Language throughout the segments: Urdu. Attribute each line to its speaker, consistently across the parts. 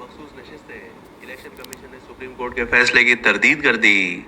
Speaker 1: مخصوص نشستیں الیکشن کمیشن نے سپریم کورٹ کے فیصلے کی تردید کر دی۔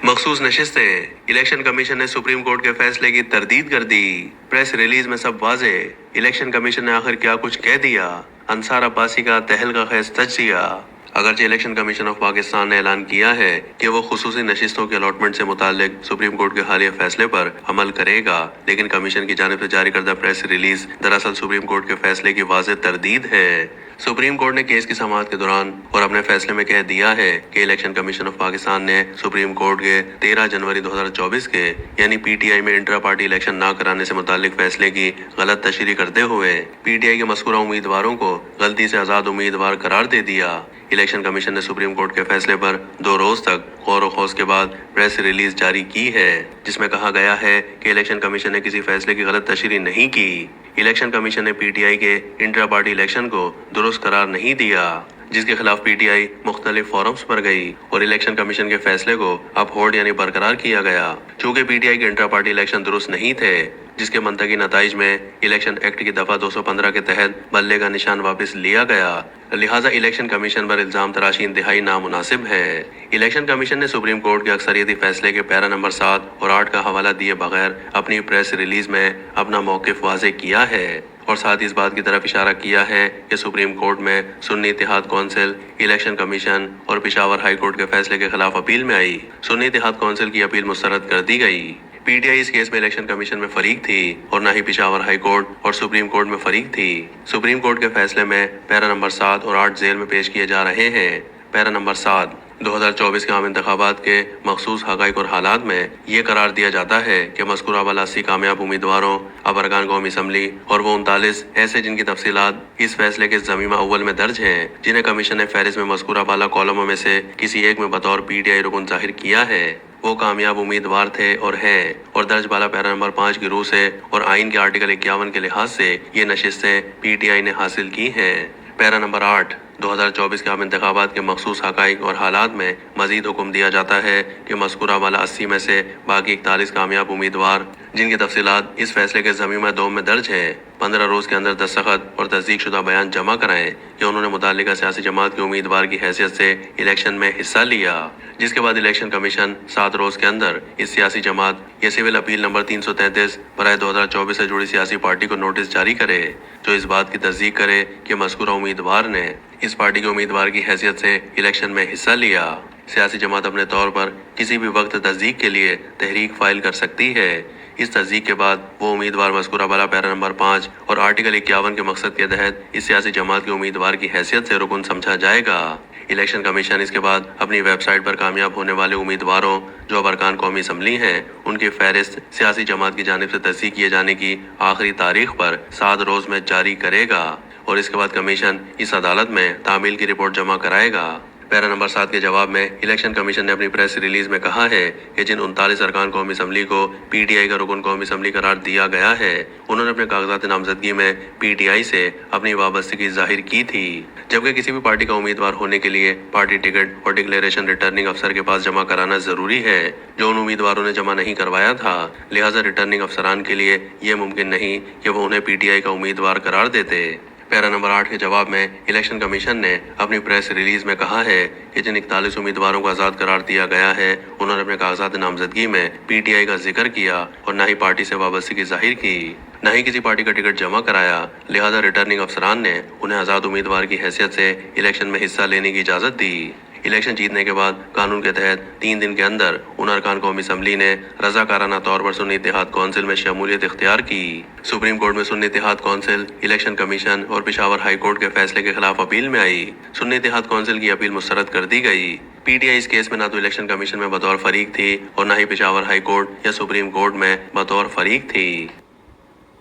Speaker 1: مخصوص نشستیں الیکشن کمیشن نے سپریم کورٹ کے فیصلے کی تردید کر دی۔ پریس ریلیز میں سب واضح، الیکشن کمیشن نے آخر کیا کچھ کہہ دیا۔ انصار عباسی کا تہلکہ خیز تجزیہ۔ اگرچہ الیکشن کمیشن آف پاکستان نے اعلان کیا ہے کہ وہ خصوصی نشستوں کے الاٹمنٹ سے متعلق سپریم کورٹ کے حالیہ فیصلے پر عمل کرے گا، لیکن کمیشن کی جانب سے جاری کردہ پریس ریلیز دراصل سپریم کورٹ کے فیصلے کی واضح تردید ہے۔ سپریم کورٹ نے کیس کی سماعت کے دوران اور اپنے فیصلے میں کہہ دیا ہے کہ الیکشن کمیشن آف پاکستان نے سپریم کورٹ کے 13 جنوری 2024 کے یعنی پی ٹی آئی میں انٹرا پارٹی الیکشن نہ کرانے سے متعلق فیصلے کی غلط تشریح کرتے ہوئے پی ٹی آئی کے مذکورہ امیدواروں کو غلطی سے آزاد امیدوار قرار دے دیا۔ الیکشن کمیشن نے سپریم کورٹ کے فیصلے پر 2 روز تک غور و خوض کے بعد پریس ریلیز جاری کی ہے، جس میں کہا گیا ہے کہ الیکشن کمیشن نے کسی فیصلے کی غلط تشریح نہیں کی۔ الیکشن کمیشن نے پی ٹی آئی کے انٹرا پارٹی الیکشن کو درست قرار نہیں دیا، جس کے خلاف پی ٹی آئی مختلف فورمز پر گئی اور الیکشن کمیشن کے فیصلے کو اپ ہولڈ یعنی برقرار کیا گیا۔ چونکہ پی ٹی آئی کے انٹرا پارٹی الیکشن درست نہیں تھے، جس کے منطقی نتائج میں الیکشن ایکٹ کی دفعہ 215 کے تحت بلے کا نشان واپس لیا گیا، لہٰذا الیکشن کمیشن پر الزام تراشی انتہائی نامناسب ہے۔ الیکشن کمیشن نے سپریم کورٹ کے اکثریتی فیصلے کے پیرا نمبر 7 اور 8 کا حوالہ دیے بغیر اپنی پریس ریلیز میں اپنا موقف واضح کیا ہے اور ساتھ ہی اس بات کی طرف اشارہ کیا ہے کہ سپریم کورٹ میں سنی اتحاد کونسل، الیکشن کمیشن اور پشاور ہائی کورٹ کے فیصلے کے خلاف اپیل میں آئی۔ سنی اتحاد کونسل کی اپیل مسترد کر دی گئی۔ پی ٹی آئی اس کیس میں الیکشن کمیشن میں فریق تھی اور نہ ہی پشاور ہائی کورٹ اور سپریم کورٹ میں فریق تھی۔ سپریم کورٹ کے فیصلے میں پیرا نمبر 7 اور 8 ذیل میں پیش کیے جا رہے ہیں۔ پیرا نمبر 7 2024 کے عام انتخابات کے مخصوص حقائق اور حالات میں یہ قرار دیا جاتا ہے کہ مذکورہ والا 80 کامیاب امیدواروں اب ارکان قومی اسمبلی اور وہ 39 ایسے جن کی تفصیلات اس فیصلے کے ضمیمہ اول میں درج ہیں، جنہیں کمیشن نے فہرست میں مذکورہ بالا کالموں میں سے کسی ایک میں بطور پی ٹی آئی رکن ظاہر کیا ہے، وہ کامیاب امیدوار تھے اور ہیں، اور درج بالا پیرا نمبر 5 کی روح سے اور آئین کے آرٹیکل 51 کے لحاظ سے یہ نشستیں پی ٹی آئی نے حاصل کی ہیں۔ پیرا نمبر 8 2024 کے عام انتخابات کے مخصوص حقائق اور حالات میں مزید حکم دیا جاتا ہے کہ مذکورہ والا 80 میں سے باقی 41 کامیاب امیدوار جن کی تفصیلات اس فیصلے کے ضمیمہ دوم میں درج ہیں، 15 روز کے اندر دستخط اور تصدیق شدہ بیان جمع کرائیں کہ انہوں نے متعلقہ سیاسی جماعت کے امیدوار کی حیثیت سے الیکشن میں حصہ لیا، جس کے بعد الیکشن کمیشن 7 روز کے اندر اس سیاسی جماعت یا سول اپیل نمبر 333 برائے 2024 سے جڑی سیاسی پارٹی کو نوٹس جاری کرے جو اس بات کی تصدیق کرے کہ مذکورہ امیدوار نے اس پارٹی کے امیدوار کی حیثیت سے الیکشن میں حصہ لیا۔ سیاسی جماعت اپنے طور پر کسی بھی وقت تصدیق کے لیے تحریک فائل کر سکتی ہے۔ اس تصدیق کے بعد وہ امیدوار مذکورہ بالا پیرا نمبر 5 اور آرٹیکل 51 کے مقصد کے تحت اس سیاسی جماعت کے امیدوار کی حیثیت سے رکن سمجھا جائے گا۔ الیکشن کمیشن اس کے بعد اپنی ویب سائٹ پر کامیاب ہونے والے امیدواروں جو اب ارکان قومی اسمبلی ہیں، ان کی فہرست سیاسی جماعت کی جانب سے تصدیق کیے جانے کی آخری تاریخ پر 7 روز میں جاری کرے گا اور اس کے بعد کمیشن اس عدالت میں تعمیل کی رپورٹ جمع کرائے گا۔ پیرا نمبر 7 کے جواب میں الیکشن کمیشن نے اپنی پریس ریلیز میں کہا ہے کہ جن 39 ارکان قومی اسمبلی کو پی ٹی آئی کا رکن قومی اسمبلی قرار دیا گیا ہے، انہوں نے اپنے کاغذات نامزدگی میں پی ٹی آئی سے اپنی وابستگی ظاہر کی تھی، جبکہ کسی بھی پارٹی کا امیدوار ہونے کے لیے پارٹی ٹکٹ اور ڈکلیریشن ریٹرننگ افسر کے پاس جمع کرانا ضروری ہے، جو ان امیدواروں نے جمع نہیں کروایا تھا، لہٰذا ریٹرننگ افسران کے لیے یہ ممکن نہیں کہ وہ انہیں پی ٹی آئی کا امیدوار قرار دیتے۔ پیرا نمبر 8 کے جواب میں الیکشن کمیشن نے اپنی پریس ریلیز میں کہا ہے کہ جن 41 امیدواروں کو آزاد قرار دیا گیا ہے، انہوں نے اپنے کاغذات نامزدگی میں پی ٹی آئی کا ذکر کیا اور نہ ہی پارٹی سے وابستگی ظاہر کی، نہ ہی کسی پارٹی کا ٹکٹ جمع کرایا، لہٰذا ریٹرننگ افسران نے انہیں آزاد امیدوار کی حیثیت سے الیکشن میں حصہ لینے کی اجازت دی۔ الیکشن جیتنے کے بعد قانون کے تحت 3 دن کے اندر ان ارکان قومی اسمبلی نے رضاکارانہ طور پر سنی اتحاد کونسل میں شمولیت اختیار کی۔ سپریم کورٹ میں سنی اتحاد کونسل، الیکشن کمیشن اور پشاور ہائی کورٹ کے فیصلے کے خلاف اپیل میں آئی۔ سنی اتحاد کونسل کی اپیل مسترد کر دی گئی۔ پی ٹی آئی اس کیس میں نہ تو الیکشن کمیشن میں بطور فریق تھی اور نہ ہی پشاور ہائی کورٹ یا سپریم کورٹ میں بطور فریق تھی۔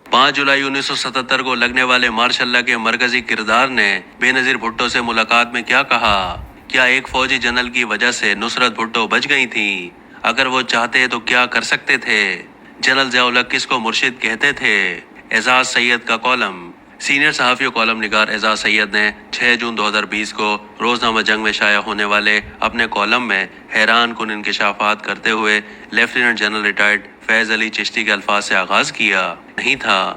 Speaker 1: 5 جولائی 1977 کو لگنے والے مارش اللہ کے مرکزی کردار نے بے نظیر بھٹو سے ملاقات میں کیا کہا؟ کیا ایک فوجی جنرل کی وجہ سے نصرت بھٹو بچ گئی تھی؟ اگر وہ چاہتے تو کیا کر سکتے تھے؟ جنرل ضیاء الحق کس کو مرشد کہتے تھے؟ اعزاز سید کا کالم۔ سینئر صحافی و کالم نگار اعزاز سید نے 6 جون 2020 کو روزنامہ جنگ میں شائع ہونے والے اپنے کالم میں حیران کن انکشافات کرتے ہوئے لیفٹیننٹ جنرل ریٹائرڈ فیض علی چشتی کے الفاظ سے آغاز کیا۔ نہیں تھا،